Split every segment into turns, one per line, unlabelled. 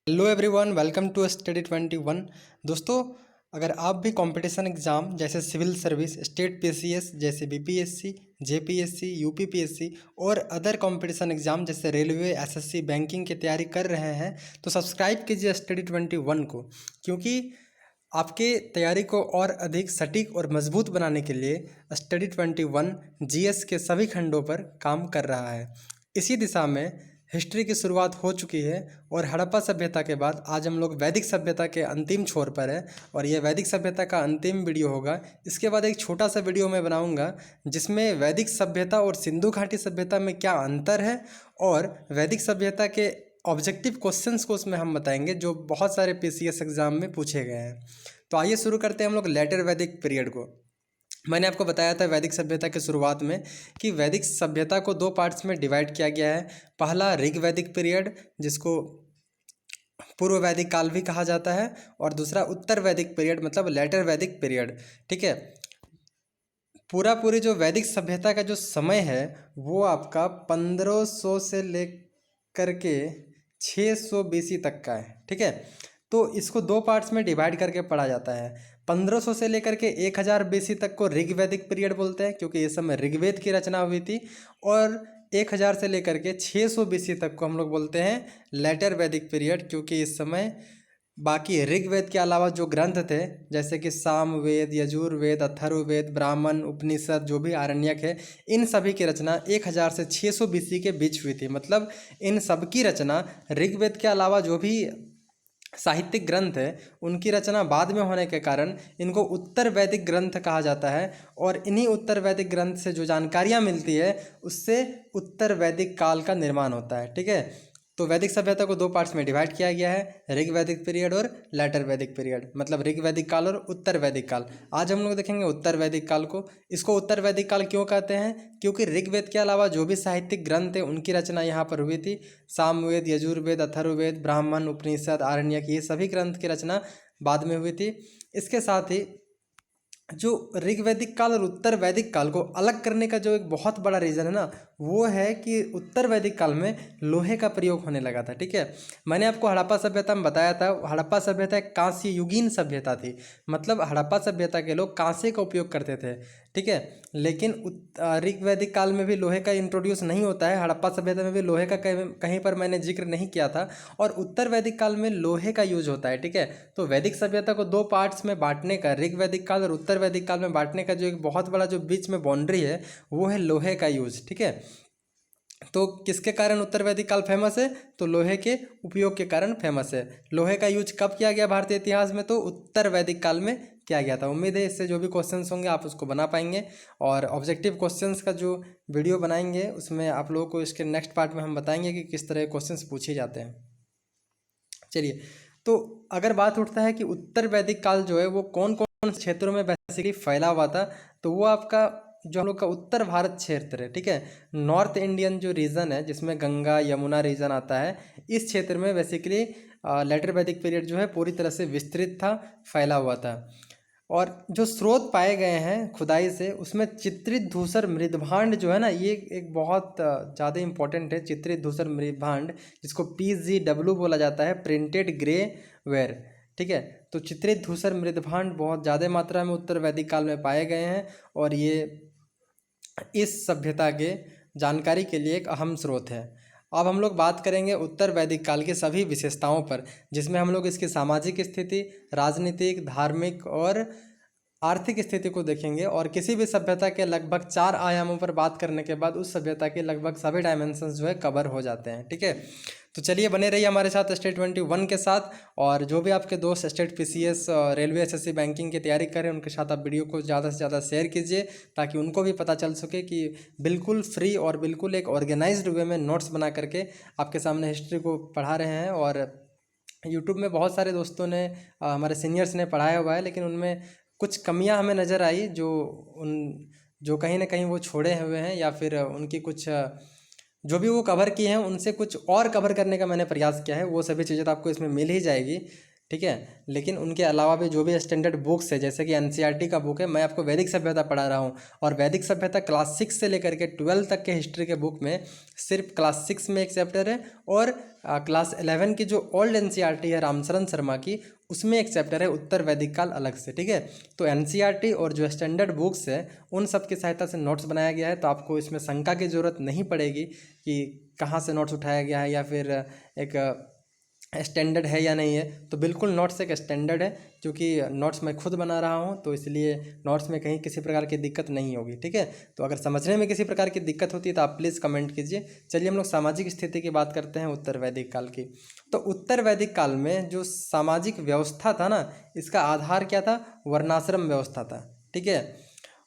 Hello everyone, welcome to study 21। दोस्तों, अगर आप भी कंपटीशन एग्ज़ाम जैसे सिविल सर्विस, स्टेट पीसीएस जैसे बीपीएससी, जेपीएससी, यूपीपीएससी और अदर कंपटीशन एग्ज़ाम जैसे रेलवे, एसएससी, बैंकिंग की तैयारी कर रहे हैं तो सब्सक्राइब कीजिए स्टडी 21 को, क्योंकि आपके तैयारी को और अधिक सटीक और मजबूत बनाने के लिए स्टडी 21 जीएस के सभी खंडों पर काम कर रहा है। इसी दिशा में हिस्ट्री की शुरुआत हो चुकी है और हड़प्पा सभ्यता के बाद आज हम लोग वैदिक सभ्यता के अंतिम छोर पर है और यह वैदिक सभ्यता का अंतिम वीडियो होगा। इसके बाद एक छोटा सा वीडियो मैं बनाऊंगा जिसमें वैदिक सभ्यता और सिंधु घाटी सभ्यता में क्या अंतर है और वैदिक सभ्यता के ऑब्जेक्टिव क्वेश्चंस को उसमें हम बताएंगे जो बहुत सारे पीसीएस एग्जाम में पूछे गए हैं। तो आइए शुरू करते हैं हम लोग लेटर वैदिक पीरियड को। मैंने आपको बताया था वैदिक सभ्यता के शुरुआत में कि वैदिक सभ्यता को दो पार्ट्स में डिवाइड किया गया है। पहला ऋग वैदिक पीरियड जिसको पूर्व वैदिक काल भी कहा जाता है और दूसरा उत्तर वैदिक पीरियड मतलब लेटर वैदिक पीरियड। ठीक है, पूरी जो वैदिक सभ्यता का जो समय है वो आपका 1500 से लेकर के 600 बीसी तक का है। ठीक है, तो इसको दो पार्ट्स में डिवाइड करके पढ़ा जाता है। 1500 से लेकर के 1000 बीसी तक को ऋग्वैदिक पीरियड बोलते हैं क्योंकि इस समय ऋग्वेद की रचना हुई थी, और 1000 से लेकर के 600 बीसी तक को हम लोग बोलते हैं लेटर वैदिक पीरियड, क्योंकि इस समय बाकी ऋग्वेद के अलावा जो ग्रंथ थे जैसे कि सामवेद, यजुर्वेद, अथर्ववेद, ब्राह्मण, उपनिषद, जो भी आरण्यक है, इन सभी की रचना 1000 से 600 बीसी के बीच हुई थी। मतलब इन सब की रचना ऋग्वेद के अलावा जो भी साहित्यिक ग्रंथ है उनकी रचना बाद में होने के कारण इनको उत्तर वैदिक ग्रंथ कहा जाता है, और इन्हीं उत्तर वैदिक ग्रंथ से जो जानकारियाँ मिलती है उससे उत्तर वैदिक काल का निर्माण होता है। ठीक है, तो वैदिक सभ्यता को दो पार्ट्स में डिवाइड किया गया है, ऋग वैदिक पीरियड और लेटर वैदिक पीरियड, मतलब ऋग वैदिक काल और उत्तर वैदिक काल। आज हम लोग देखेंगे उत्तर वैदिक काल को। इसको उत्तर वैदिक काल क्यों कहते हैं? क्योंकि ऋग्वेद के अलावा जो भी साहित्यिक ग्रंथ है उनकी रचना यहाँ पर हुई थी। सामवेद, यजुर्वेद, अथर्ववेद, ब्राह्मण, उपनिषद, आरण्यक, ये सभी ग्रंथ की रचना बाद में हुई थी। इसके साथ ही जो ऋग्वैदिक काल और उत्तर वैदिक काल को अलग करने का जो एक बहुत बड़ा रीज़न है ना, वो है कि उत्तर वैदिक काल में लोहे का प्रयोग होने लगा था। ठीक है, मैंने आपको हड़प्पा सभ्यता में बताया था, हड़प्पा सभ्यता एक कांस्य युगीन सभ्यता थी। मतलब हड़प्पा सभ्यता के लोग कांसे का उपयोग करते थे। ठीक है, लेकिन ऋग्वैदिक काल में भी लोहे का इंट्रोड्यूस नहीं होता है, हड़प्पा सभ्यता में भी लोहे का कहीं पर मैंने जिक्र नहीं किया था, और उत्तर वैदिक काल में लोहे का यूज होता है। ठीक है, तो वैदिक सभ्यता को दो पार्ट्स में बांटने का, ऋग्वैदिक काल और उत्तर वैदिक काल में बांटने का जो एक बहुत बड़ा जो बीच में बाउंड्री है वो है लोहे का यूज। ठीक है, तो किसके कारण उत्तर वैदिक काल फेमस है? तो लोहे के उपयोग के कारण फेमस है। लोहे का यूज कब किया गया भारतीय इतिहास में? तो उत्तर वैदिक काल में किया गया था। उम्मीद है इससे जो भी क्वेश्चंस होंगे आप उसको बना पाएंगे, और ऑब्जेक्टिव क्वेश्चंस का जो वीडियो बनाएंगे उसमें आप लोगों को इसके नेक्स्ट पार्ट में हम बताएंगे कि किस तरह क्वेश्चंस पूछे जाते हैं। चलिए, तो अगर बात उठता है कि उत्तर वैदिक काल जो है वो कौन कौन क्षेत्रों में बेसिकली फैला हुआ था, तो वो आपका जो हम लोग का उत्तर भारत क्षेत्र है। ठीक है, नॉर्थ इंडियन जो रीजन है जिसमें गंगा यमुना रीजन आता है, इस क्षेत्र में बेसिकली लेटर वैदिक पीरियड जो है पूरी तरह से विस्तृत था, फैला हुआ था। और जो स्रोत पाए गए हैं खुदाई से उसमें चित्रित धूसर मृदभांड जो है ना, ये एक बहुत ज़्यादा इंपॉर्टेंट है। चित्रित धूसर मृदभांड जिसको PGW बोला जाता है, प्रिंटेड ग्रे वेयर। ठीक है, तो चित्रित धूसर मृदभांड बहुत ज़्यादा मात्रा में उत्तर वैदिक काल में पाए गए हैं, और ये इस सभ्यता के जानकारी के लिए एक अहम स्रोत है। अब हम लोग बात करेंगे उत्तर वैदिक काल के सभी विशेषताओं पर, जिसमें हम लोग इसकी सामाजिक स्थिति, राजनीतिक, धार्मिक और आर्थिक स्थिति को देखेंगे, और किसी भी सभ्यता के लगभग 4 आयामों पर बात करने के बाद उस सभ्यता के लगभग सभी डायमेंशंस जो है कवर हो जाते हैं। ठीक है, तो चलिए बने रहिए हमारे साथ स्टडी 21 के साथ, और जो भी आपके दोस्त state PCS, railway, SSC, banking की तैयारी करें उनके साथ आप वीडियो को ज़्यादा से ज़्यादा शेयर कीजिए ताकि उनको भी पता चल सके कि बिल्कुल फ्री और बिल्कुल एक ऑर्गेनाइज्ड वे में नोट्स बना करके आपके सामने हिस्ट्री को पढ़ा रहे हैं। और यूट्यूब में बहुत सारे दोस्तों ने, हमारे सीनियर्स ने पढ़ाया हुआ है, लेकिन उनमें कुछ कमियां हमें नज़र आई जो कहीं ना कहीं वो छोड़े हुए हैं, या फिर उनकी कुछ जो भी वो कवर किए हैं उनसे कुछ और कवर करने का मैंने प्रयास किया है। वो सभी चीज़ें तो आपको इसमें मिल ही जाएगी। ठीक है। लेकिन उनके अलावा भी जो भी स्टैंडर्ड बुक्स है, जैसे कि एनसीईआरटी का बुक है, मैं आपको वैदिक सभ्यता पढ़ा रहा हूँ, और वैदिक सभ्यता क्लास 6 से लेकर के 12 तक के हिस्ट्री के बुक में सिर्फ क्लास 6 में एक चैप्टर है, और क्लास 11 की जो ओल्ड एनसीईआरटी है रामचरण शर्मा की, उसमें एक चैप्टर है उत्तर वैदिक काल अलग से, ठीक है। तो एनसीईआरटी और जो स्टैंडर्ड बुक्स है उन सब की सहायता से नोट्स बनाया गया है, तो आपको इसमें शंका की ज़रूरत नहीं पड़ेगी कि कहाँ से नोट्स उठाया गया है या फिर एक स्टैंडर्ड है या नहीं है। तो बिल्कुल नोट्स एक स्टैंडर्ड है, क्योंकि नोट्स मैं खुद बना रहा हूँ, तो इसलिए नोट्स में कहीं किसी प्रकार की दिक्कत नहीं होगी, ठीक है। तो अगर समझने में किसी प्रकार की दिक्कत होती है तो आप प्लीज़ कमेंट कीजिए। चलिए हम लोग सामाजिक स्थिति की बात करते हैं उत्तर वैदिक काल की। तो उत्तर वैदिक काल में जो सामाजिक व्यवस्था था ना, इसका आधार क्या था? वर्णाश्रम व्यवस्था था, ठीक है।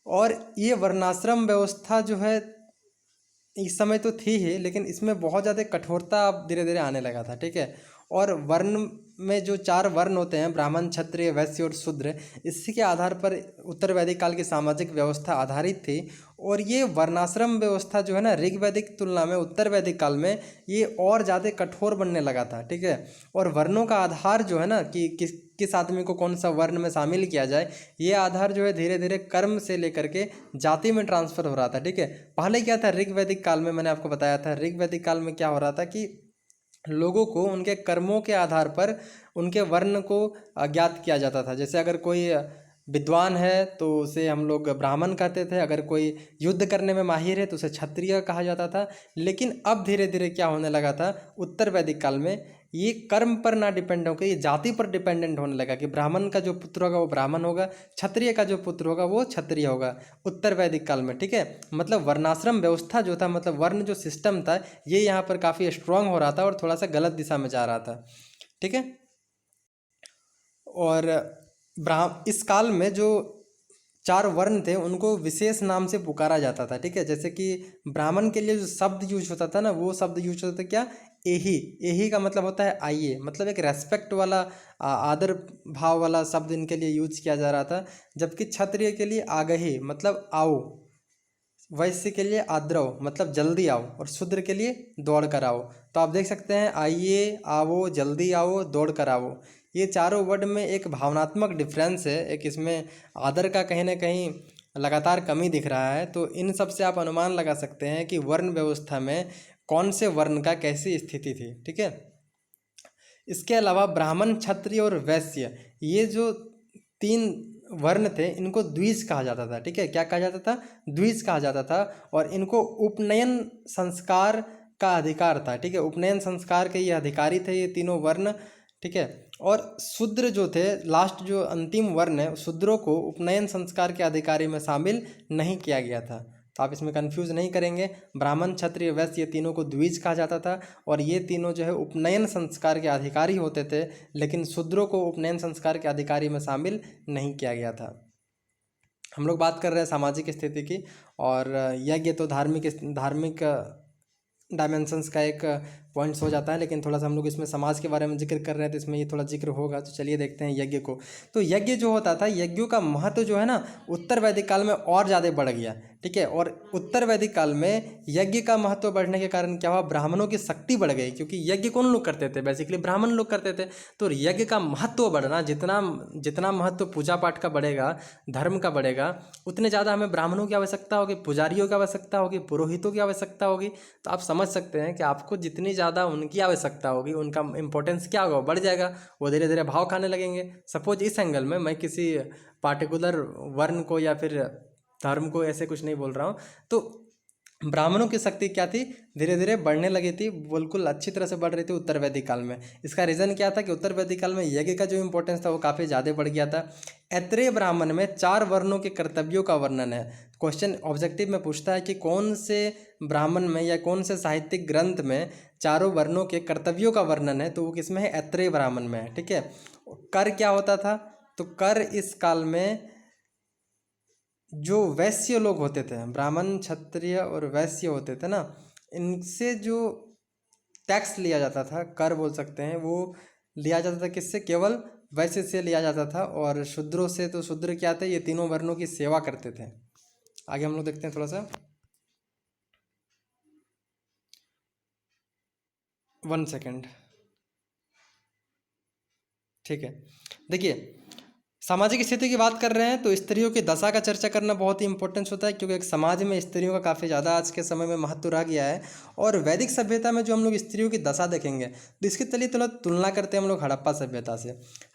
और ये वर्णाश्रम व्यवस्था जो है इस समय तो थी ही, लेकिन इसमें बहुत ज़्यादा कठोरता अब धीरे धीरे आने लगा था, ठीक है। और वर्ण में जो 4 वर्ण होते हैं, ब्राह्मण, क्षत्रिय, वैश्य और शूद्र, इसी के आधार पर उत्तर वैदिक काल की सामाजिक व्यवस्था आधारित थी। और ये वर्णाश्रम व्यवस्था जो है ना, ऋग वैदिक तुलना में उत्तर वैदिक काल में ये और ज़्यादा कठोर बनने लगा था, ठीक है। और वर्णों का आधार जो है ना, कि किस आदमी को कौन सा वर्ण में शामिल किया जाए, ये आधार जो है धीरे धीरे कर्म से लेकर के जाति में ट्रांसफ़र हो रहा था, ठीक है। पहले क्या था, ऋग वैदिक काल में मैंने आपको बताया था, ऋग वैदिक काल में क्या हो रहा था कि लोगों को उनके कर्मों के आधार पर उनके वर्ण को अज्ञात किया जाता था। जैसे अगर कोई विद्वान है तो उसे हम लोग ब्राह्मण कहते थे, अगर कोई युद्ध करने में माहिर है तो उसे क्षत्रिय कहा जाता था। लेकिन अब धीरे धीरे क्या होने लगा था, उत्तर वैदिक काल में ये कर्म पर ना डिपेंड होकर ये जाति पर डिपेंडेंट होने लगा, कि ब्राह्मण का जो पुत्र होगा वो ब्राह्मण होगा, क्षत्रिय का जो पुत्र होगा वो क्षत्रिय होगा उत्तर वैदिक काल में, ठीक है। मतलब वर्णाश्रम व्यवस्था जो था, मतलब वर्ण जो सिस्टम था, ये यहाँ पर काफ़ी स्ट्रांग हो रहा था और थोड़ा सा गलत दिशा में जा रहा था, ठीक है। और इस काल में जो 4 वर्ण थे उनको विशेष नाम से पुकारा जाता था, ठीक है। जैसे कि ब्राह्मण के लिए जो शब्द यूज होता था ना, वो शब्द यूज होता था क्या? एही। एही का मतलब होता है आइए, मतलब एक रेस्पेक्ट वाला आदर भाव वाला शब्द इनके लिए यूज किया जा रहा था। जबकि क्षत्रिय के लिए आगही मतलब आओ, वैश्य के लिए आद्रव मतलब जल्दी आओ, और शूद्र के लिए दौड़ कर आओ। तो आप देख सकते हैं, आइए, आओ, जल्दी आओ, दौड़ कर आओ, ये चारों वर्ड में एक भावनात्मक डिफरेंस है, एक इसमें आदर का कहीं ना कहीं लगातार कमी दिख रहा है। तो इन सब से आप अनुमान लगा सकते हैं कि वर्ण व्यवस्था में कौन से वर्ण का कैसी स्थिति थी, ठीक है। इसके अलावा ब्राह्मण, क्षत्रिय और वैश्य, ये जो 3 वर्ण थे इनको द्विज कहा जाता था, ठीक है। क्या कहा जाता था? द्विज कहा जाता था। और इनको उपनयन संस्कार का अधिकार था, ठीक है। उपनयन संस्कार के ये अधिकारी थे ये तीनों वर्ण, ठीक है। और शूद्र जो थे, लास्ट जो अंतिम वर्ण है, शूद्रों को उपनयन संस्कार के अधिकारी में शामिल नहीं किया गया था। तो आप इसमें कंफ्यूज नहीं करेंगे, ब्राह्मण, क्षत्रिय, वैश्य ये तीनों को द्विज कहा जाता था, और ये तीनों जो है उपनयन संस्कार के अधिकारी होते थे, लेकिन शूद्रों को उपनयन संस्कार के अधिकारी में शामिल नहीं किया गया था। हम लोग बात कर रहे हैं सामाजिक स्थिति की, और यज्ञ तो धार्मिक डायमेंशंस का एक पॉइंट्स हो जाता है, लेकिन थोड़ा सा हम लोग इसमें समाज के बारे में जिक्र कर रहे हैं तो इसमें ये थोड़ा जिक्र होगा। तो चलिए देखते हैं यज्ञ को। तो यज्ञ जो होता था, यज्ञों का महत्व जो है ना, उत्तर वैदिक काल में और ज़्यादा बढ़ गया, ठीक है। और उत्तर वैदिक काल में यज्ञ का महत्व बढ़ने के कारण क्या हुआ, ब्राह्मणों की शक्ति बढ़ गई, क्योंकि यज्ञ कौन लोग करते थे? बेसिकली ब्राह्मण लोग करते थे। तो यज्ञ का महत्व बढ़ना, जितना जितना महत्व पूजा पाठ का बढ़ेगा, धर्म का बढ़ेगा, उतने ज़्यादा हमें ब्राह्मणों की आवश्यकता होगी, पुजारियों की आवश्यकता होगी, पुरोहितों की आवश्यकता होगी। तो आप समझ सकते हैं कि आपको जितनी ज़्यादा उनकी आवश्यकता होगी, उनका इंपॉर्टेंस क्या होगा, बढ़ जाएगा, वो धीरे धीरे भाव खाने लगेंगे। सपोज इस एंगल में मैं किसी पार्टिकुलर वर्ण को या फिर धर्म को ऐसे कुछ नहीं बोल रहा हूँ। तो ब्राह्मणों की शक्ति क्या थी, धीरे धीरे बढ़ने लगी थी, बिल्कुल अच्छी तरह से बढ़ रही थी उत्तर वैदिक काल में। इसका रीज़न क्या था कि उत्तर वैदिक काल में यज्ञ का जो इंपॉर्टेंस था वो काफ़ी ज़्यादा बढ़ गया था। ऐत्रेय ब्राह्मण में 4 वर्णों के कर्तव्यों का वर्णन है। क्वेश्चन ऑब्जेक्टिव में पूछता है कि कौन से ब्राह्मण में या कौन से साहित्यिक ग्रंथ में चारों वर्णों के कर्तव्यों का वर्णन है, तो वो किसमें है? ऐत्रेय ब्राह्मण में है, ठीक है। कर क्या होता था? तो कर इस काल में जो वैश्य लोग होते थे, ब्राह्मण, क्षत्रिय और वैश्य होते थे ना, इनसे जो टैक्स लिया जाता था, कर बोल सकते हैं, वो लिया जाता था किससे? केवल वैश्य से लिया जाता था। और शूद्रों से, तो शूद्र क्या थे? ये तीनों वर्णों की सेवा करते थे। आगे हम लोग देखते हैं थोड़ा सा, 1 सेकेंड, ठीक है। देखिए, सामाजिक स्थिति की बात कर रहे हैं तो स्त्रियों की दशा का चर्चा करना बहुत ही इंपॉर्टेंस होता है, क्योंकि एक समाज में स्त्रियों का काफ़ी ज़्यादा आज के समय में महत्व रह गया है। और वैदिक सभ्यता में जो हम लोग स्त्रियों की दशा देखेंगे तो इसकी चलिए थोड़ा तुलना करते हैं हम लोग हड़प्पा सभ्यता से।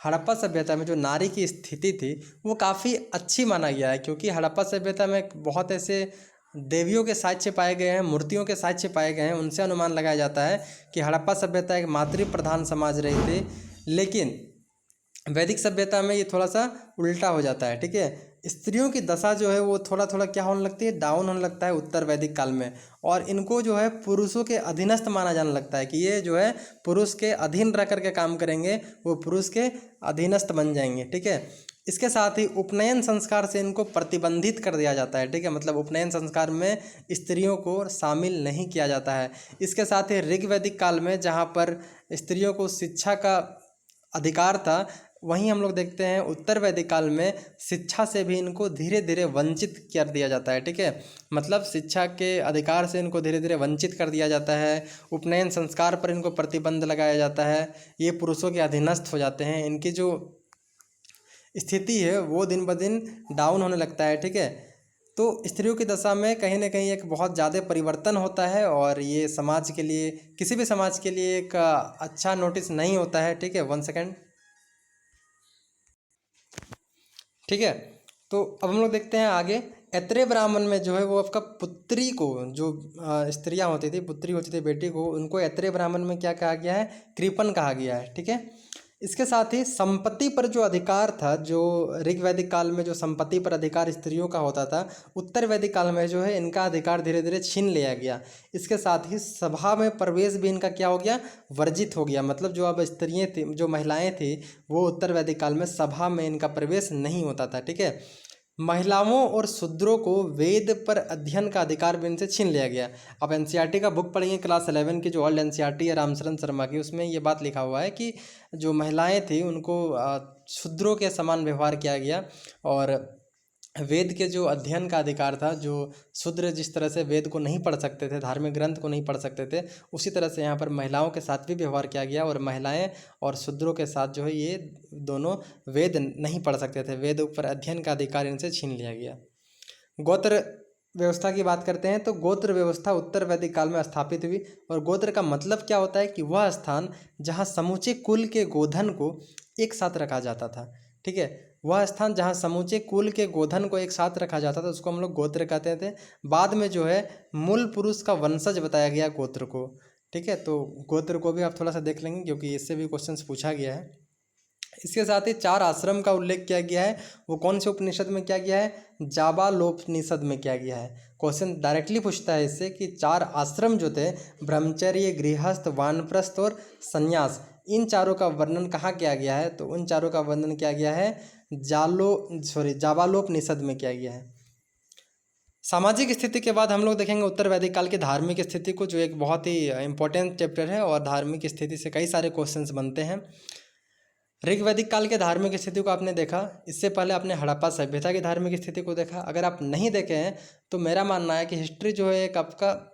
हड़प्पा सभ्यता में जो नारी की स्थिति थी वो काफ़ी अच्छी माना गया है, क्योंकि हड़प्पा सभ्यता में बहुत ऐसे देवियों के साक्ष्य पाए गए हैं, मूर्तियों के साक्ष्य पाए गए हैं। उनसे अनुमान लगाया जाता है कि हड़प्पा सभ्यता एक मातृ प्रधान समाज रही थी, लेकिन वैदिक सभ्यता में ये थोड़ा सा उल्टा हो जाता है। ठीक है, स्त्रियों की दशा जो है वो थोड़ा थोड़ा क्या होने लगती है, डाउन होने लगता है उत्तर वैदिक काल में। और इनको जो है पुरुषों के अधीनस्थ माना जाने लगता है, कि ये जो है पुरुष के अधीन रह करके काम करेंगे, वो पुरुष के अधीनस्थ बन जाएंगे। ठीक है, इसके साथ ही उपनयन संस्कार से इनको प्रतिबंधित कर दिया जाता है। ठीक है, मतलब उपनयन संस्कार में स्त्रियों को शामिल नहीं किया जाता है। इसके साथ ही ऋग्वैदिक काल में जहाँ पर स्त्रियों को शिक्षा का अधिकार था, वहीं हम लोग देखते हैं उत्तर वैदिक काल में शिक्षा से भी इनको धीरे धीरे वंचित कर दिया जाता है। ठीक है, मतलब शिक्षा के अधिकार से इनको धीरे धीरे वंचित कर दिया जाता है। उपनयन संस्कार पर इनको प्रतिबंध लगाया जाता है, ये पुरुषों के अधीनस्थ हो जाते हैं। इनकी जो स्थिति है वो दिन ब दिन डाउन होने लगता है। ठीक है, तो स्त्रियों की दशा में कहीं ना कहीं एक बहुत ज़्यादा परिवर्तन होता है, और ये समाज के लिए, किसी भी समाज के लिए एक अच्छा नोटिस नहीं होता है। ठीक है, 1 सेकेंड। ठीक है, तो अब हम लोग देखते हैं आगे। ऐत्रेय ब्राह्मण में जो है वो आपका पुत्री को, जो स्त्रियां होती थी, पुत्री होती थी, बेटी को, उनको ऐत्रेय ब्राह्मण में क्या कहा गया है, कृपण कहा गया है। ठीक है, इसके साथ ही संपत्ति पर जो अधिकार था, जो ऋग्वैदिक काल में जो संपत्ति पर अधिकार स्त्रियों का होता था, उत्तर वैदिक काल में जो है इनका अधिकार धीरे धीरे छीन लिया गया। इसके साथ ही सभा में प्रवेश भी इनका क्या हो गया, वर्जित हो गया। मतलब जो अब स्त्रियाँ थी, जो महिलाएं थी, वो उत्तर वैदिक काल में सभा में इनका प्रवेश नहीं होता था। ठीक है, महिलाओं और शूद्रों को वेद पर अध्ययन का अधिकार भी इनसे छीन लिया गया। अब एनसीईआरटी का बुक पढ़ेंगे क्लास 11 की, जो ओल्ड एनसीईआरटी है रामशरण शर्मा की, उसमें ये बात लिखा हुआ है कि जो महिलाएं थी उनको शूद्रों के समान व्यवहार किया गया। और वेद के जो अध्ययन का अधिकार था, जो शूद्र जिस तरह से वेद को नहीं पढ़ सकते थे, धार्मिक ग्रंथ को नहीं पढ़ सकते थे, उसी तरह से यहाँ पर महिलाओं के साथ भी व्यवहार किया गया। और महिलाएं और शूद्रों के साथ जो है ये दोनों वेद नहीं पढ़ सकते थे, वेद पर अध्ययन का अधिकार इनसे छीन लिया गया। गोत्र व्यवस्था की बात करते हैं तो गोत्र व्यवस्था उत्तर वैदिक काल में स्थापित हुई। और गोत्र का मतलब क्या होता है कि वह स्थान जहाँ समूचे कुल के गोधन को एक साथ रखा जाता था। ठीक है, वह स्थान जहाँ समूचे कुल के गोधन को एक साथ रखा जाता था उसको हम लोग गोत्र कहते थे। बाद में जो है मूल पुरुष का वंशज बताया गया गोत्र को। ठीक है, तो गोत्र को भी आप थोड़ा सा देख लेंगे, क्योंकि इससे भी क्वेश्चंस पूछा गया है। इसके साथ ही 4 आश्रम का उल्लेख किया गया है, वो कौन से उपनिषद में किया गया है, जाबालोपनिषद में किया गया है। क्वेश्चन डायरेक्टली पूछता है इससे कि 4 आश्रम जो थे, ब्रह्मचर्य, गृहस्थ, वानप्रस्थ और संन्यास, इन चारों का वर्णन कहाँ किया गया है, तो उन चारों का वर्णन किया गया है जाबालोपनिषद में किया गया है। सामाजिक स्थिति के बाद हम लोग देखेंगे उत्तर वैदिक काल की धार्मिक स्थिति को, जो एक बहुत ही इंपॉर्टेंट चैप्टर है, और धार्मिक स्थिति से कई सारे क्वेश्चंस बनते हैं। ऋग्वैदिक काल के धार्मिक स्थिति को आपने देखा, इससे पहले आपने हड़प्पा सभ्यता की धार्मिक स्थिति को देखा। अगर आप नहीं देखे हैं तो मेरा मानना है कि हिस्ट्री जो है एक आपका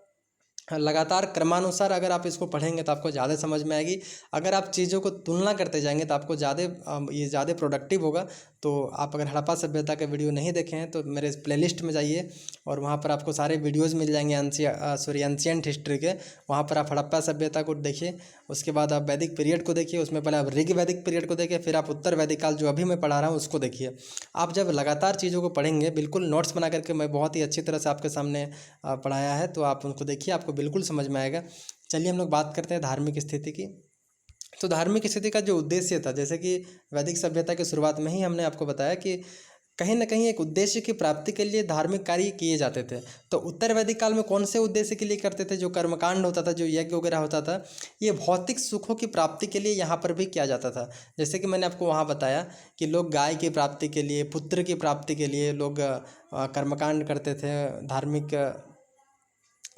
लगातार क्रमानुसार अगर आप इसको पढ़ेंगे तो आपको ज़्यादा समझ में आएगी। अगर आप चीज़ों को तुलना करते जाएंगे तो आपको ज़्यादा प्रोडक्टिव होगा। तो आप अगर हड़प्पा सभ्यता के वीडियो नहीं देखे हैं तो मेरे प्लेलिस्ट में जाइए, और वहाँ पर आपको सारे वीडियोज़ मिल जाएंगे एंशिएंट हिस्ट्री के। वहाँ पर आप हड़प्पा सभ्यता को देखिए, उसके बाद आप वैदिक पीरियड को देखिए, उसमें पहले आप ऋग वैदिक पीरियड को देखिए, फिर आप उत्तर वैदिक काल जो अभी मैं पढ़ा रहा हूँ उसको देखिए। आप जब लगातार चीज़ों को पढ़ेंगे, बिल्कुल नोट्स बना करके मैं बहुत ही अच्छी तरह से आपके सामने पढ़ाया है, तो आप उनको देखिए, आपको बिल्कुल समझ में आएगा। चलिए हम लोग बात करते हैं धार्मिक स्थिति की। तो धार्मिक स्थिति का जो उद्देश्य था, जैसे कि वैदिक सभ्यता की शुरुआत में ही हमने आपको बताया कि कहीं ना कहीं एक उद्देश्य की प्राप्ति के लिए धार्मिक कार्य किए जाते थे। तो उत्तर वैदिक काल में कौन से उद्देश्य के लिए करते थे, जो कर्मकांड होता था, जो यज्ञ वगैरह होता था, ये भौतिक सुखों की प्राप्ति के लिए यहाँ पर भी किया जाता था। जैसे कि मैंने आपको वहाँ बताया कि लोग गाय की प्राप्ति के लिए, पुत्र की प्राप्ति के लिए लोग कर्मकांड करते थे, धार्मिक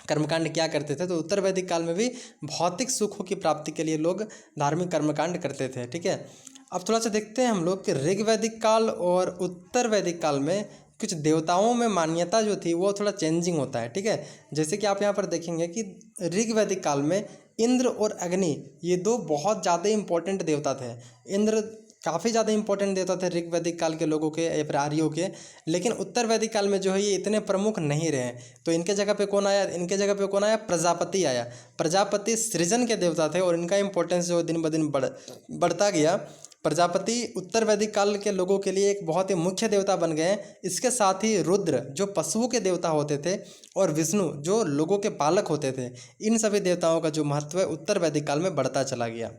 कर्मकांड क्या करते थे। तो उत्तर वैदिक काल में भी भौतिक सुखों की प्राप्ति के लिए लोग धार्मिक कर्मकांड करते थे। ठीक है, अब थोड़ा सा देखते हैं हम लोग कि ऋग वैदिक काल और उत्तर वैदिक काल में कुछ देवताओं में मान्यता जो थी वो थोड़ा चेंजिंग होता है। ठीक है, जैसे कि आप यहाँ पर देखेंगे कि ऋग वैदिक काल में इंद्र और अग्नि, ये दो बहुत ज़्यादा इंपॉर्टेंट देवता थे। इंद्र काफ़ी ज़्यादा इंपॉर्टेंट देवता थे ऋग वैदिक काल के लोगों के या फिर आर्यों के। लेकिन उत्तर वैदिक काल में जो है ये इतने प्रमुख नहीं रहे। तो इनके जगह पे कौन आया? इनके जगह पे कौन आया? प्रजापति आया। प्रजापति सृजन के देवता थे और इनका इंपॉर्टेंस जो दिन ब दिन बढ़ता गया। प्रजापति उत्तर वैदिक काल के लोगों के लिए एक बहुत ही मुख्य देवता बन गए। इसके साथ ही रुद्र जो पशुओं के देवता होते थे और विष्णु जो लोगों के पालक होते थे, इन सभी देवताओं का जो महत्व है उत्तर वैदिक काल में बढ़ता चला गया।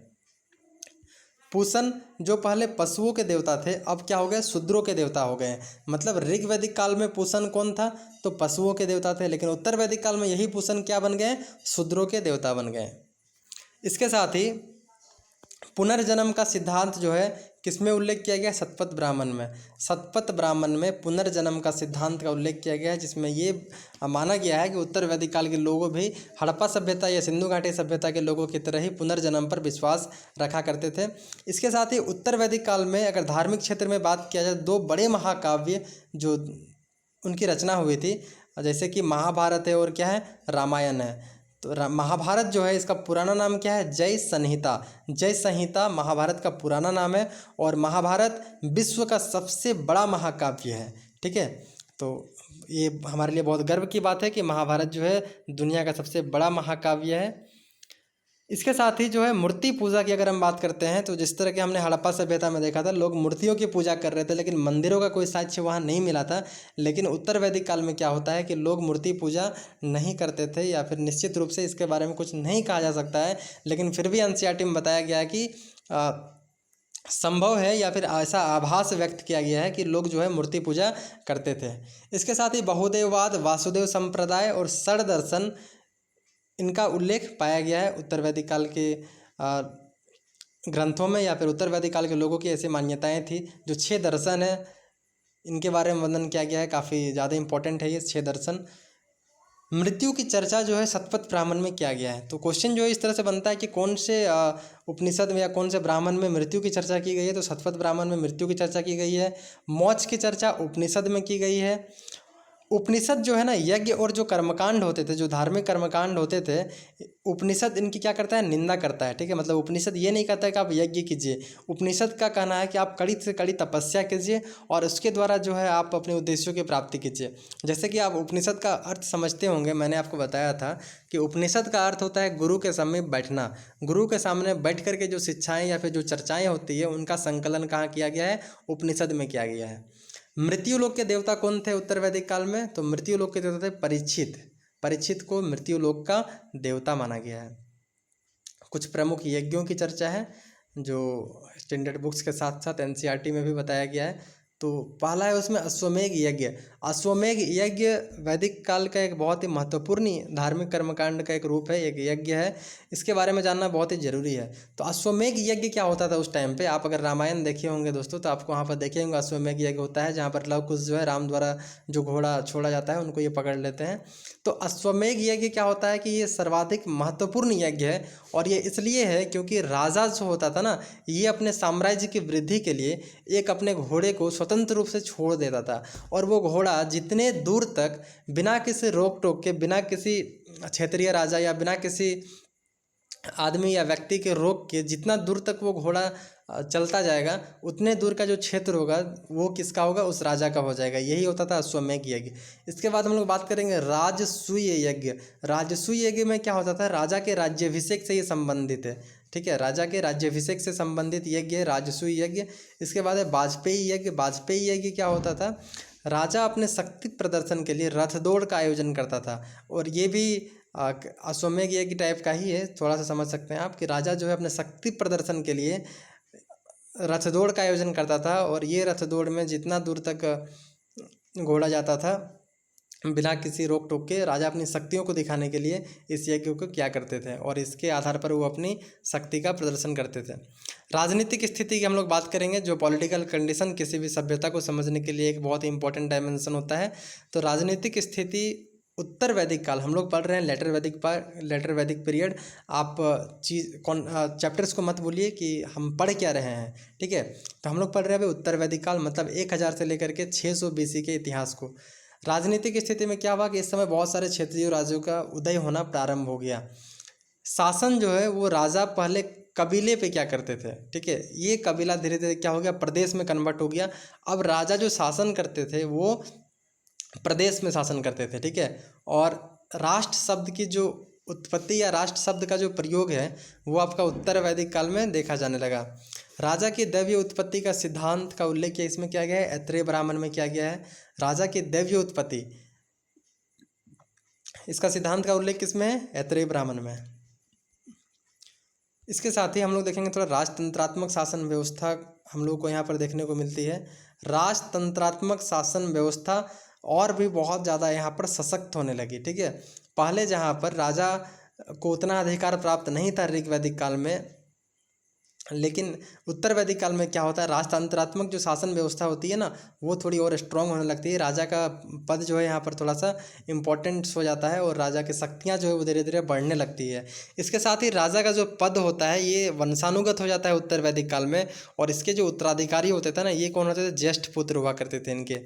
पूषण जो पहले पशुओं के देवता थे अब क्या हो गए? शूद्रों के देवता हो गए। मतलब ऋग वैदिक काल में पूषण कौन था? तो पशुओं के देवता थे। लेकिन उत्तर वैदिक काल में यही पूषण क्या बन गए? शूद्रों के देवता बन गए। इसके साथ ही पुनर्जन्म का सिद्धांत जो है किसमें उल्लेख किया गया? शतपथ ब्राह्मण में। शतपथ ब्राह्मण में पुनर्जन्म का सिद्धांत का उल्लेख किया गया है, जिसमें ये माना गया है कि उत्तर वैदिक काल के लोगों भी हड़प्पा सभ्यता या सिंधु घाटी सभ्यता के लोगों की तरह ही पुनर्जन्म पर विश्वास रखा करते थे। इसके साथ ही उत्तर वैदिक काल में अगर धार्मिक क्षेत्र में बात किया जाए, दो बड़े महाकाव्य जो उनकी रचना हुई थी, जैसे कि महाभारत है और क्या है? रामायण है। तो महाभारत जो है इसका पुराना नाम क्या है? जय संहिता। जय संहिता महाभारत का पुराना नाम है और महाभारत विश्व का सबसे बड़ा महाकाव्य है। ठीक है, तो ये हमारे लिए बहुत गर्व की बात है कि महाभारत जो है दुनिया का सबसे बड़ा महाकाव्य है। इसके साथ ही जो है मूर्ति पूजा की अगर हम बात करते हैं, तो जिस तरह के हमने हड़प्पा सभ्यता में देखा था, लोग मूर्तियों की पूजा कर रहे थे लेकिन मंदिरों का कोई साक्ष्य वहाँ नहीं मिला था। लेकिन उत्तर वैदिक काल में क्या होता है कि लोग मूर्ति पूजा नहीं करते थे, या फिर निश्चित रूप से इसके बारे में कुछ नहीं कहा जा सकता है, लेकिन फिर भी एनसीईआरटी में बताया गया है कि संभव है या फिर ऐसा आभास व्यक्त किया गया है कि लोग जो है मूर्ति पूजा करते थे। इसके साथ ही बहुदेववाद, वासुदेव संप्रदाय और षड दर्शन, इनका उल्लेख पाया गया है उत्तर वैदिक काल के ग्रंथों में, या फिर उत्तर वैदिक काल के लोगों की ऐसी मान्यताएं थी। जो 6 दर्शन है इनके बारे में वर्णन किया गया है, काफ़ी ज़्यादा इंपॉर्टेंट है ये 6 दर्शन। मृत्यु की चर्चा जो है शतपथ ब्राह्मण में किया गया है। तो क्वेश्चन जो है इस तरह से बनता है कि कौन से उपनिषद में या कौन से ब्राह्मण में मृत्यु की चर्चा की गई है? तो शतपथ ब्राह्मण में मृत्यु की चर्चा की गई है। मोक्ष की चर्चा उपनिषद में की गई है। उपनिषद जो है ना, यज्ञ और जो कर्मकांड होते थे, जो धार्मिक कर्मकांड होते थे, उपनिषद इनकी क्या करता है? निंदा करता है। ठीक है, मतलब उपनिषद ये नहीं कहता है कि आप यज्ञ कीजिए। उपनिषद का कहना है कि आप कड़ी से कड़ी तपस्या कीजिए और उसके द्वारा जो है आप अपने उद्देश्यों की प्राप्ति कीजिए। जैसे कि आप उपनिषद का अर्थ समझते होंगे, मैंने आपको बताया था कि उपनिषद का अर्थ होता है गुरु के समीप बैठना। गुरु के सामने बैठ करके जो शिक्षाएँ या फिर जो चर्चाएँ होती है उनका संकलन कहाँ किया गया है? उपनिषद में किया गया है। मृत्यु लोक के देवता कौन थे उत्तर वैदिक काल में? तो मृत्यु लोक के देवता थे परीक्षित। परीक्षित को मृत्यु लोक का देवता माना गया है। कुछ प्रमुख यज्ञों की चर्चा है जो स्टैंडर्ड बुक्स के साथ साथ एनसीईआरटी में भी बताया गया है। तो पहला है उसमें अश्वमेघ यज्ञ। अश्वमेघ यज्ञ वैदिक काल का एक बहुत ही महत्वपूर्ण धार्मिक कर्मकांड का एक रूप है, एक यज्ञ है। इसके बारे में जानना बहुत ही ज़रूरी है। तो अश्वमेघ यज्ञ क्या होता था उस टाइम पे? आप अगर रामायण देखे होंगे दोस्तों, तो आपको वहाँ पर देखे होंगे अश्वमेघ यज्ञ होता है, जहाँ पर लव कुश जो है राम द्वारा जो घोड़ा छोड़ा जाता है उनको ये पकड़ लेते हैं। तो अश्वमेघ यज्ञ क्या होता है कि ये सर्वाधिक महत्वपूर्ण यज्ञ है, और ये इसलिए है क्योंकि राजा जो होता था ना, ये अपने साम्राज्य की वृद्धि के लिए एक अपने घोड़े को स्वतंत्र रूप से छोड़ देता था, और वो घोड़ा जितने दूर तक बिना किसी रोक टोक के, बिना किसी क्षेत्रीय राजा या बिना किसी आदमी या व्यक्ति के रोक के जितना दूर तक वो घोड़ा चलता जाएगा, उतने दूर का जो क्षेत्र होगा वो किसका होगा? उस राजा का हो जाएगा। यही होता था अश्वमेघ यज्ञ। इसके बाद हम लोग बात करेंगे राजसूय यज्ञ। राजसूय यज्ञ में क्या होता था? राजा के राज्याभिषेक से ये संबंधित है। ठीक है, राजा के राज्याभिषेक से संबंधित यज्ञ है राजसूय यज्ञ। इसके बाद है वाजपेयी यज्ञ। वाजपेयी यज्ञ क्या होता था? राजा अपने शक्ति प्रदर्शन के लिए रथ दौड़ का आयोजन करता था, और ये भी अश्वमेघ यज्ञ टाइप का ही है। थोड़ा सा समझ सकते हैं आप कि राजा जो है अपने शक्ति प्रदर्शन के लिए रथ दौड़ का आयोजन करता था, और ये रथ दौड़ में जितना दूर तक घोड़ा जाता था बिना किसी रोक टोक के, राजा अपनी शक्तियों को दिखाने के लिए इस यज्ञ को क्या करते थे, और इसके आधार पर वो अपनी शक्ति का प्रदर्शन करते थे। राजनीतिक स्थिति की हम लोग बात करेंगे, जो पॉलिटिकल कंडीशन किसी भी सभ्यता को समझने के लिए एक बहुत ही इंपॉर्टेंट डायमेंशन होता है। तो राजनीतिक स्थिति उत्तर वैदिक काल, हम लोग पढ़ रहे हैं लेटर वैदिक पीरियड। आप चैप्टर्स को मत भूलिए कि हम पढ़ क्या रहे हैं। ठीक है, तो हम लोग पढ़ रहे हैं अभी उत्तर वैदिक काल, मतलब 1000 से लेकर के 600 BC के इतिहास को। राजनीतिक स्थिति में क्या हुआ कि इस समय बहुत सारे क्षेत्रीय राज्यों का उदय होना प्रारंभ हो गया। शासन जो है वो राजा पहले कबीले पे क्या करते थे, ठीक है। ये कबीला धीरे धीरे क्या हो गया, प्रदेश में कन्वर्ट हो गया। अब राजा जो शासन करते थे वो प्रदेश में शासन करते थे, ठीक है। और राष्ट्र शब्द की जो उत्पत्ति या राष्ट्र शब्द का जो प्रयोग है वो आपका उत्तर वैदिक काल में देखा जाने लगा। राजा की दैवीय उत्पत्ति का सिद्धांत का उल्लेख किया इसमें क्या गया है, ऐत्रेय ब्राह्मण में किया गया है। राजा की दैवीय उत्पत्ति, इसका सिद्धांत का उल्लेख किसमें है, ऐत्रेय ब्राह्मण में। इसके साथ ही हम लोग देखेंगे थोड़ा राजतंत्रात्मक शासन व्यवस्था हम लोग को यहाँ पर देखने को मिलती है। राजतंत्रात्मक शासन व्यवस्था और भी बहुत ज़्यादा यहाँ पर सशक्त होने लगी, ठीक है। पहले जहाँ पर राजा को उतना अधिकार प्राप्त नहीं था ऋग वैदिक काल में, लेकिन उत्तर वैदिक काल में क्या होता है, राजतंत्रात्मक जो शासन व्यवस्था होती है ना वो थोड़ी और स्ट्रांग होने लगती है। राजा का पद जो है यहाँ पर थोड़ा सा इम्पोर्टेंट हो जाता है और राजा की शक्तियाँ जो है वो धीरे धीरे बढ़ने लगती है। इसके साथ ही राजा का जो पद होता है ये वंशानुगत हो जाता है उत्तर वैदिक काल में, और इसके जो उत्तराधिकारी होते थे ना ये कौन होते थे, ज्येष्ठ पुत्र हुआ करते थे इनके।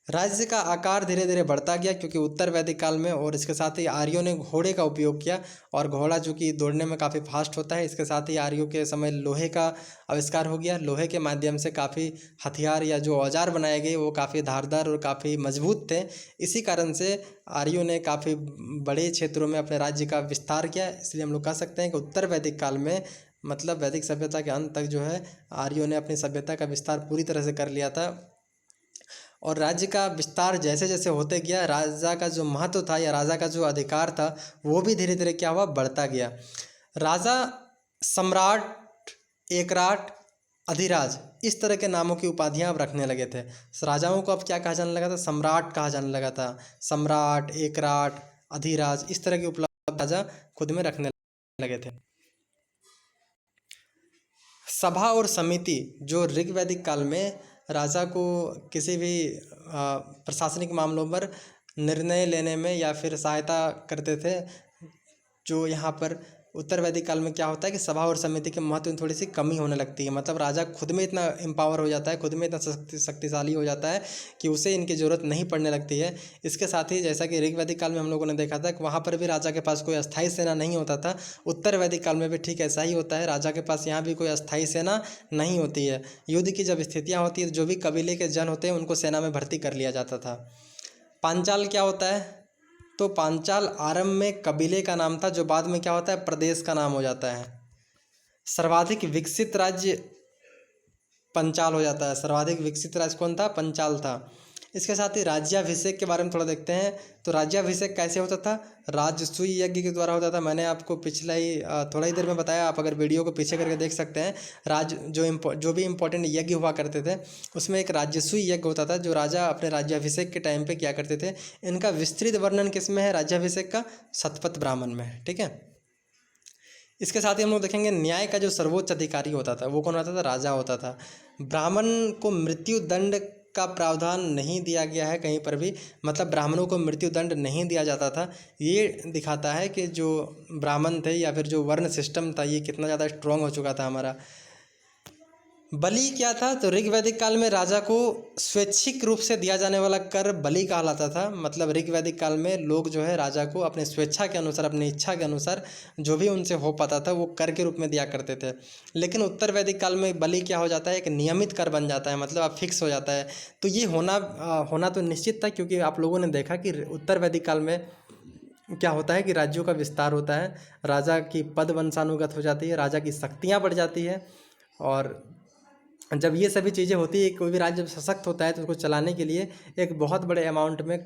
राज्य का आकार धीरे धीरे बढ़ता गया क्योंकि उत्तर वैदिक काल में, और इसके साथ ही आर्यों ने घोड़े का उपयोग किया, और घोड़ा जो कि दौड़ने में काफ़ी फास्ट होता है। इसके साथ ही आर्यों के समय लोहे का आविष्कार हो गया। लोहे के माध्यम से काफ़ी हथियार या जो औजार बनाए गए वो काफ़ी धारदार और काफ़ी मजबूत थे। इसी कारण से आर्यों ने काफ़ी बड़े क्षेत्रों में अपने राज्य का विस्तार किया। इसलिए हम लोग कह सकते हैं कि उत्तर वैदिक काल में मतलब वैदिक सभ्यता के अंत तक जो है आर्यों ने अपनी सभ्यता का विस्तार पूरी तरह से कर लिया था। और राज्य का विस्तार जैसे जैसे होते गया, राजा का जो महत्व था या राजा का जो अधिकार था वो भी धीरे धीरे क्या हुआ, बढ़ता गया। राजा, सम्राट, एकराट, अधिराज, इस तरह के नामों की उपाधियां अब रखने लगे थे। राजाओं को अब क्या कहा जाने लगा था, सम्राट कहा जाने लगा था। सम्राट, एकराट, अधिराज, इस तरह की उपलब्ध राजा खुद में रखने लगे थे। सभा और समिति, जो ऋग वैदिक काल में राजा को किसी भी प्रशासनिक मामलों पर निर्णय लेने में या फिर सहायता करते थे, जो यहाँ पर उत्तर वैदिक काल में क्या होता है कि सभा और समिति के महत्व में थोड़ी सी कमी होने लगती है। मतलब राजा खुद में इतना एम्पावर हो जाता है, खुद में इतना शक्तिशाली हो जाता है कि उसे इनकी ज़रूरत नहीं पड़ने लगती है। इसके साथ ही जैसा कि ऋग वैदिक काल में हम लोगों ने देखा था कि वहाँ पर भी राजा के पास कोई अस्थायी सेना नहीं होता था। उत्तर वैदिक काल में भी ठीक ऐसा ही होता है, राजा के पास यहाँ भी कोई अस्थायी सेना नहीं होती है। युद्ध की जब स्थितियाँ होती है, जो भी कबीले के जन होते हैं उनको सेना में भर्ती कर लिया जाता था। पांचाल क्या होता है, तो पांचाल आरंभ में कबीले का नाम था जो बाद में क्या होता है, प्रदेश का नाम हो जाता है। सर्वाधिक विकसित राज्य पंचाल हो जाता है। सर्वाधिक विकसित राज्य कौन था, पंचाल था। इसके साथ ही राज्याभिषेक के बारे में थोड़ा देखते हैं। तो राज्याभिषेक कैसे होता था, राजसूय यज्ञ के द्वारा होता था। मैंने आपको पिछला ही थोड़ा ही देर में बताया, आप अगर वीडियो को पीछे करके देख सकते हैं। जो भी इम्पोर्टेंट यज्ञ हुआ करते थे उसमें एक राजसूय यज्ञ होता था जो राजा अपने राज्याभिषेक के टाइम पे किया करते थे। इनका विस्तृत वर्णन किस में है, राज्याभिषेक का शतपथ ब्राह्मण में है, ठीक है। इसके साथ ही हम लोग देखेंगे न्याय का जो सर्वोच्च अधिकारी होता था वो कौन होता था, राजा होता था। ब्राह्मण को मृत्यु दंड का प्रावधान नहीं दिया गया है कहीं पर भी, मतलब ब्राह्मणों को मृत्यु दंड नहीं दिया जाता था। ये दिखाता है कि जो ब्राह्मण थे या फिर जो वर्ण सिस्टम था ये कितना ज़्यादा स्ट्रांग हो चुका था हमारा। बलि क्या था, तो ऋग वैदिक काल में राजा को स्वैच्छिक रूप से दिया जाने वाला कर बलि कहलाता था। मतलब ऋग वैदिक काल में लोग जो है राजा को अपने स्वेच्छा के अनुसार, अपनी इच्छा के अनुसार जो भी उनसे हो पाता था वो कर के रूप में दिया करते थे। लेकिन उत्तर वैदिक काल में बलि क्या हो जाता है, एक नियमित कर बन जाता है, मतलब अब फिक्स हो जाता है। तो ये होना तो निश्चित था, क्योंकि आप लोगों ने देखा कि उत्तर वैदिक काल में क्या होता है कि राज्यों का विस्तार होता है, राजा की पद वंशानुगत हो जाती है, राजा की शक्तियाँ बढ़ जाती है। और जब ये सभी चीज़ें होती है, कोई भी राज्य सशक्त होता है तो उसको चलाने के लिए एक बहुत बड़े अमाउंट में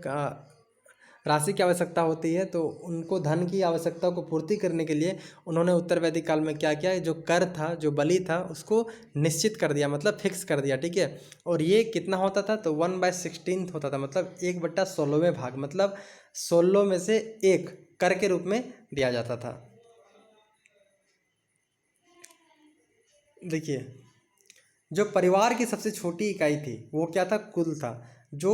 राशि की आवश्यकता होती है। तो उनको धन की आवश्यकता को पूर्ति करने के लिए उन्होंने उत्तर वैदिक काल में क्या किया, जो कर था, जो बलि था, उसको निश्चित कर दिया, मतलब फिक्स कर दिया, ठीक है। और ये कितना होता था, तो 1/16 होता था, मतलब 1/16वें भाग, मतलब 16 में से 1 कर के रूप में दिया जाता था। देखिए, जो परिवार की सबसे छोटी इकाई थी वो क्या था, कुल था। जो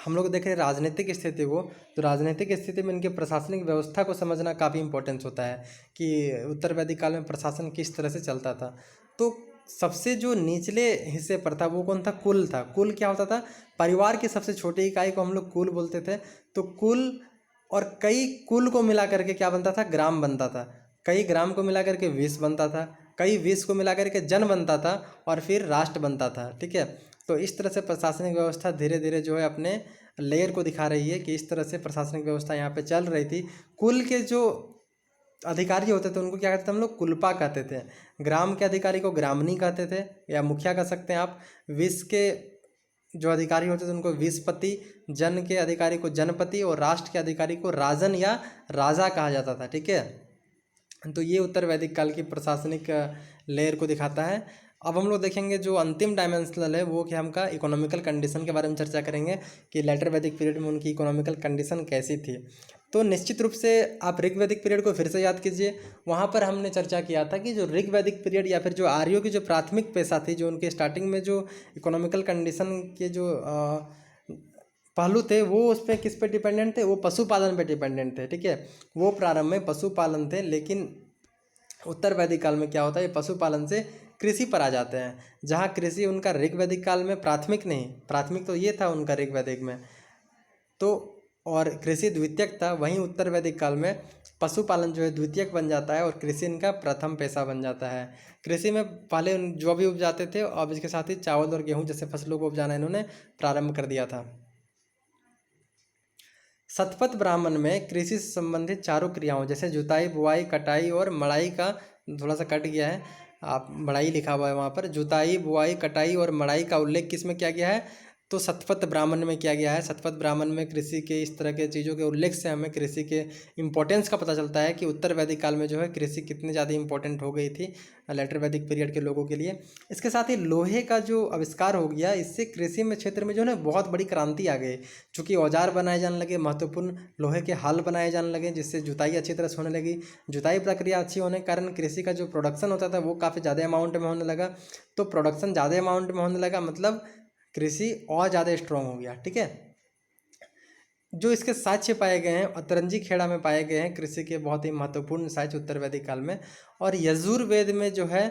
हम लोग देख रहे हैं राजनीतिक स्थिति को, तो राजनीतिक स्थिति में इनके प्रशासनिक व्यवस्था को समझना काफ़ी इंपॉर्टेंस होता है कि उत्तर वैदिक काल में प्रशासन किस तरह से चलता था। तो सबसे जो निचले हिस्से पर था वो कौन था, कुल था। कुल क्या होता था, परिवार की सबसे छोटी इकाई को हम लोग कुल बोलते थे। तो कुल और कई कुल को मिला करके क्या बनता था, ग्राम बनता था। कई ग्राम को मिला करके विष बनता था, कई विष को मिला करके जन बनता था और फिर राष्ट्र बनता था। ठीक है, तो इस तरह से प्रशासनिक व्यवस्था धीरे धीरे जो है अपने लेयर को दिखा रही है कि इस तरह से प्रशासनिक व्यवस्था यहाँ पे चल रही थी। कुल के जो अधिकारी होते थे उनको क्या कहते थे हम लोग? कुलपा कहते थे। ग्राम के अधिकारी को ग्रामनी कहते थे या मुखिया कह सकते हैं आप। विष के जो अधिकारी होते थे उनको विषपति, जन के अधिकारी को जनपति और राष्ट्र के अधिकारी को राजन या राजा कहा जाता था। ठीक है, तो ये उत्तर वैदिक काल की प्रशासनिक लेयर को दिखाता है। अब हम लोग देखेंगे जो अंतिम डायमेंशनल है वो कि हम का इकोनॉमिकल कंडीशन के बारे में चर्चा करेंगे कि लेटर वैदिक पीरियड में उनकी इकोनॉमिकल कंडीशन कैसी थी। तो निश्चित रूप से आप ऋग वैदिक पीरियड को फिर से याद कीजिए। वहाँ पर हमने चर्चा किया था कि जो ऋग वैदिक पीरियड या फिर जो आर्यों की जो प्राथमिक पेशा थी, जो उनके स्टार्टिंग में जो इकोनॉमिकल कंडीशन के जो पहलू थे वो उस पर किस पे डिपेंडेंट थे? वो पशुपालन पे डिपेंडेंट थे। ठीक है, वो प्रारंभ में पशुपालन थे, लेकिन उत्तर वैदिक काल में क्या होता है? ये पशुपालन से कृषि पर आ जाते हैं, जहाँ कृषि उनका ऋग वैदिक काल में प्राथमिक नहीं, प्राथमिक तो ये था उनका ऋग वैदिक में, तो और कृषि द्वितीयक था। वहीं उत्तर वैदिक काल में पशुपालन जो है द्वितीयक बन जाता है और कृषि इनका प्रथम पेशा बन जाता है। कृषि में पहले जो भी उपजाते थे, अब इसके साथ ही चावल और गेहूँ जैसे फसलों को उपजाना इन्होंने प्रारंभ कर दिया था। शतपथ ब्राह्मण में कृषि से संबंधित चारों क्रियाओं जैसे जुताई, बुआई, कटाई और मड़ाई का थोड़ा सा कट गया है, आप मड़ाई लिखा हुआ है वहाँ पर। जुताई, बुआई, कटाई और मड़ाई का उल्लेख किस में किया गया है? तो शतपथ ब्राह्मण में किया गया है। शतपथ ब्राह्मण में कृषि के इस तरह के चीज़ों के उल्लेख से हमें कृषि के इम्पोर्टेंस का पता चलता है कि उत्तर वैदिक काल में जो है कृषि कितनी ज़्यादा इंपॉर्टेंट हो गई थी लेटर वैदिक पीरियड के लोगों के लिए। इसके साथ ही लोहे का जो आविष्कार हो गया, इससे कृषि में क्षेत्र में जो है ना बहुत बड़ी क्रांति आ गई। चूँकि औजार बनाए जाने लगे, महत्वपूर्ण लोहे के हल बनाए जाने लगे, जिससे जुताई अच्छी तरह से होने लगी। जुताई प्रक्रिया अच्छी होने के कारण कृषि का जो प्रोडक्शन होता था वो काफ़ी ज़्यादा अमाउंट में होने लगा। तो प्रोडक्शन ज़्यादा अमाउंट में होने लगा, मतलब कृषि और ज़्यादा स्ट्रॉन्ग हो गया। ठीक है, जो इसके साक्ष्य पाए गए हैं अतरंजी खेड़ा में पाए गए हैं कृषि के बहुत ही महत्वपूर्ण साक्ष्य उत्तर वैदिक काल में। और यजुर्वेद में जो है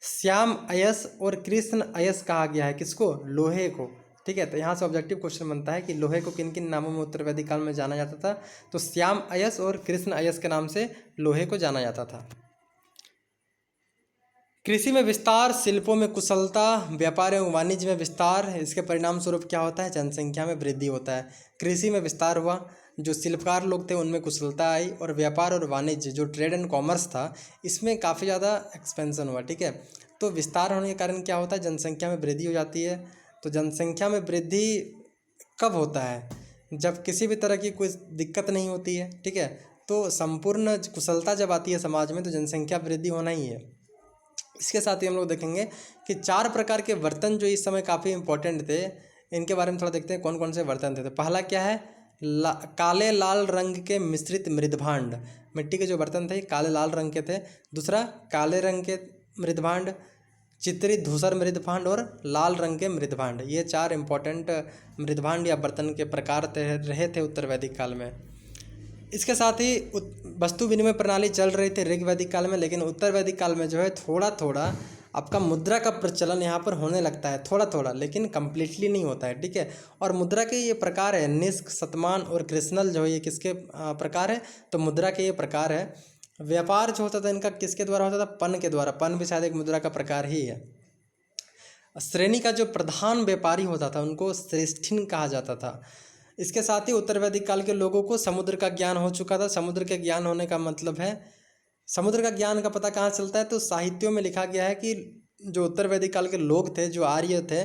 श्याम अयस और कृष्ण अयस कहा गया है किसको? लोहे को। ठीक है, तो यहाँ से ऑब्जेक्टिव क्वेश्चन बनता है कि लोहे को किन किन नामों में उत्तर वैदिक काल में जाना जाता था? तो श्याम अयस और कृष्ण अयस के नाम से लोहे को जाना जाता था। कृषि में विस्तार, शिल्पों में कुशलता, व्यापार एवं वाणिज्य में विस्तार, इसके परिणाम स्वरूप क्या होता है? जनसंख्या में वृद्धि होता है। कृषि में विस्तार हुआ, जो शिल्पकार लोग थे उनमें कुशलता आई, और व्यापार और वाणिज्य जो ट्रेड एंड कॉमर्स था इसमें काफ़ी ज़्यादा एक्सपेंशन हुआ। ठीक है, तो विस्तार होने के कारण क्या होता है? जनसंख्या में वृद्धि हो जाती है। तो जनसंख्या में वृद्धि कब होता है? जब किसी भी तरह की कोई दिक्कत नहीं होती है। ठीक है, तो संपूर्ण कुशलता जब आती है समाज में तो जनसंख्या वृद्धि होना ही है। इसके साथ ही हम लोग देखेंगे कि 4 प्रकार के बर्तन जो इस समय काफ़ी इंपॉर्टेंट थे, इनके बारे में थोड़ा देखते हैं कौन कौन से बर्तन थे। तो पहला क्या है? काले लाल रंग के मिश्रित मृदभांड। मिट्टी के जो बर्तन थे काले लाल रंग के थे। दूसरा काले रंग के मृदभांड, चित्रित धूसर मृदभांड और लाल रंग के मृदभांड। ये 4 इंपॉर्टेंट मृदभांड या बर्तन के प्रकार रहे थे उत्तर वैदिक काल में। इसके साथ ही वस्तु विनिमय प्रणाली चल रही थी ऋग वैदिक काल में, लेकिन उत्तर वैदिक काल में जो है थोड़ा थोड़ा आपका मुद्रा का प्रचलन यहाँ पर होने लगता है, थोड़ा थोड़ा, लेकिन कम्प्लीटली नहीं होता है। ठीक है, और मुद्रा के ये प्रकार है निष्क, शतमान और कृष्णल जो है ये किसके प्रकार है? तो मुद्रा के ये प्रकार है। व्यापार जो होता था इनका किसके द्वारा होता था? पन के द्वारा। पन भी शायद एक मुद्रा का प्रकार ही है। श्रेणी का जो प्रधान व्यापारी होता था उनको श्रेष्ठिन कहा जाता था। इसके साथ ही उत्तर वैदिक काल के लोगों को समुद्र का ज्ञान हो चुका था। समुद्र के ज्ञान होने का मतलब है, समुद्र का ज्ञान का पता कहाँ चलता है? तो साहित्यों में लिखा गया है कि जो उत्तर वैदिक काल के लोग थे, जो आर्य थे,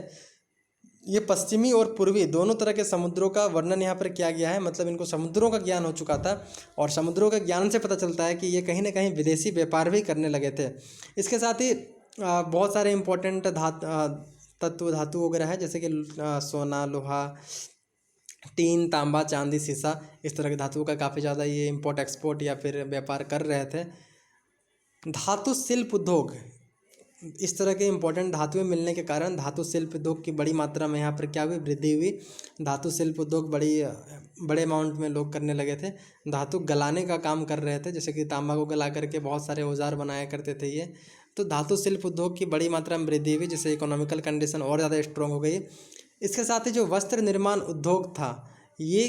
ये पश्चिमी और पूर्वी दोनों तरह के समुद्रों का वर्णन यहाँ पर किया गया है। मतलब इनको समुद्रों का ज्ञान हो चुका था, और समुद्रों के ज्ञान से पता चलता है कि ये कहीं ना कहीं विदेशी व्यापार भी करने लगे थे। इसके साथ ही बहुत सारे इम्पोर्टेंट धातु वगैरह है, जैसे कि सोना, लोहा, टीन, तांबा, चांदी, शीशा, इस तरह के धातुओं का काफ़ी ज़्यादा ये इम्पोर्ट एक्सपोर्ट या फिर व्यापार कर रहे थे। धातु शिल्प उद्योग, इस तरह के इम्पोर्टेंट धातुएं मिलने के कारण धातु शिल्प उद्योग की बड़ी मात्रा में यहाँ पर क्या हुई? वृद्धि हुई। धातु शिल्प उद्योग बड़े अमाउंट में लोग करने लगे थे। धातु गलाने का काम कर रहे थे, जैसे कि तांबा को गला करके बहुत सारे औजार बनाया करते थे ये। तो धातु शिल्प उद्योग की बड़ी मात्रा में वृद्धि हुई, जिससे इकोनॉमिकल कंडीशन और ज़्यादा स्ट्रॉन्ग हो गई। इसके साथ ही जो वस्त्र निर्माण उद्योग था ये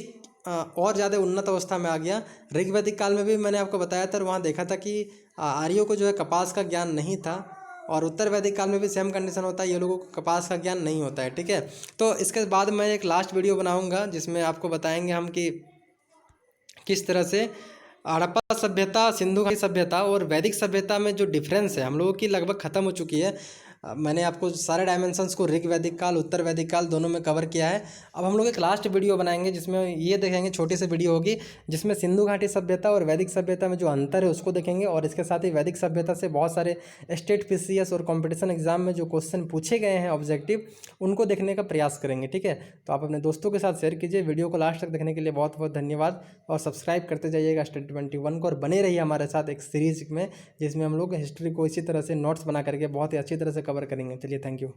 और ज़्यादा उन्नत अवस्था में आ गया। ऋग वैदिक काल में भी मैंने आपको बताया था, और वहाँ देखा था कि आर्यों को जो है कपास का ज्ञान नहीं था, और उत्तर वैदिक काल में भी सेम कंडीशन होता है, ये लोगों को कपास का ज्ञान नहीं होता है। ठीक है, तो इसके बाद मैं एक लास्ट वीडियो बनाऊंगा जिसमें आपको बताएंगे हम कि किस तरह से हड़प्पा सभ्यता, सिंधु घाटी सभ्यता और वैदिक सभ्यता में जो डिफरेंस है हम लोगों की लगभग ख़त्म हो चुकी है। मैंने आपको सारे डायमेंशंस को ऋग वैदिक काल, उत्तर वैदिक काल दोनों में कवर किया है। अब हम लोग एक लास्ट वीडियो बनाएंगे जिसमें ये देखेंगे, छोटी सी वीडियो होगी जिसमें सिंधु घाटी सभ्यता और वैदिक सभ्यता में जो अंतर है उसको देखेंगे, और इसके साथ ही वैदिक सभ्यता से बहुत सारे स्टेट पीसीएस और कंपटीशन एग्जाम में जो क्वेश्चन पूछे गए हैं ऑब्जेक्टिव, उनको देखने का प्रयास करेंगे। ठीक है, तो आप अपने दोस्तों के साथ शेयर कीजिए। वीडियो को लास्ट तक देखने के लिए बहुत बहुत धन्यवाद, और सब्सक्राइब करते जाइएगा स्टडी 21 को, और बने रहिए हमारे साथ एक सीरीज में जिसमें हम लोग हिस्ट्री को इसी तरह से नोट्स बना करके बहुत ही अच्छी तरह से कवर करेंगे। चलिए, थैंक यू।